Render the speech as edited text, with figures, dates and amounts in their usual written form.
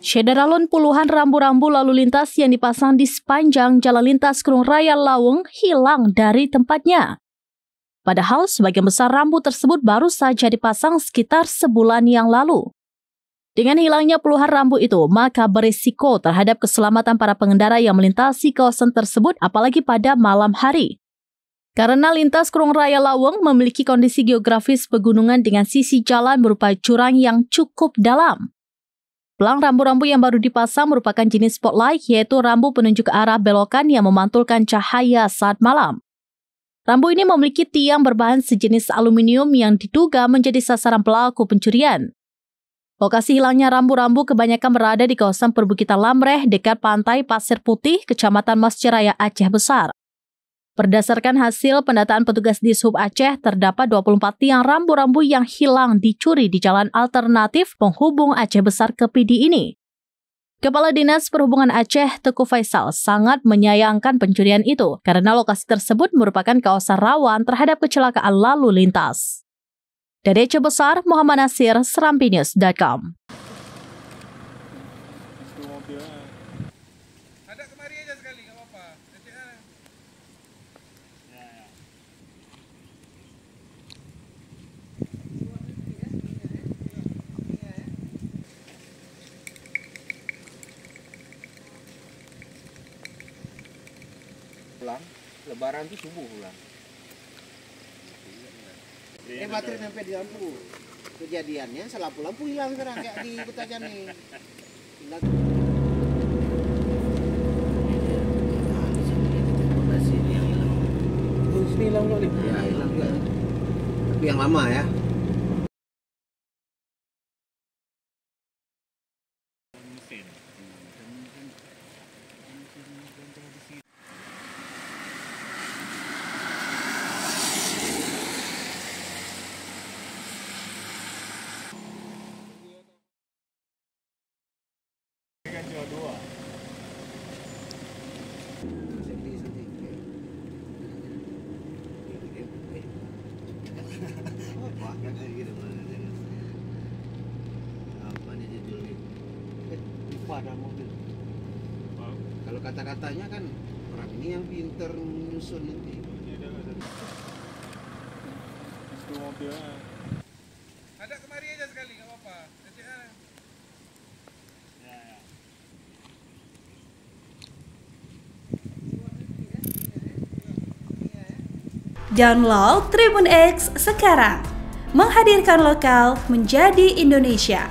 Syederalun puluhan rambu-rambu lalu lintas yang dipasang di sepanjang jalan lintas Kerung Raya Laweng hilang dari tempatnya. Padahal sebagian besar rambu tersebut baru saja dipasang sekitar sebulan yang lalu. Dengan hilangnya puluhan rambu itu, maka berisiko terhadap keselamatan para pengendara yang melintasi kawasan tersebut apalagi pada malam hari. Karena lintas Kerung Raya Laweng memiliki kondisi geografis pegunungan dengan sisi jalan berupa jurang yang cukup dalam. Pelang rambu-rambu yang baru dipasang merupakan jenis spotlight, yaitu rambu penunjuk arah belokan yang memantulkan cahaya saat malam. Rambu ini memiliki tiang berbahan sejenis aluminium yang diduga menjadi sasaran pelaku pencurian. Lokasi hilangnya rambu-rambu kebanyakan berada di kawasan perbukitan Lamreh dekat pantai Pasir Putih, Kecamatan Masjid Raya Aceh Besar. Berdasarkan hasil pendataan petugas Dishub Aceh, terdapat 24 tiang rambu-rambu yang hilang dicuri di jalan alternatif penghubung Aceh Besar ke Pidi ini. Kepala Dinas Perhubungan Aceh, Teguh Faisal, sangat menyayangkan pencurian itu karena lokasi tersebut merupakan kawasan rawan terhadap kecelakaan lalu lintas. Dari Aceh Besar, Muhammad Nasir, serampinews.com. Ada kemari aja sekali, nggak apa-apa. Pulang, lebaran tuh subuh pulang. Baterai sampai di lampu. Kejadiannya lampu hilang sekarang kayak di Betajan nih. Sini hilang kok nih. Ya hilang juga. Tapi yang lama ya. Pada mobil. Kalau kata-katanya kan orang ini yang pinter nyusun nanti. Ada kemari aja sekali, nggak apa-apa. Download Tribun X sekarang, menghadirkan lokal menjadi Indonesia.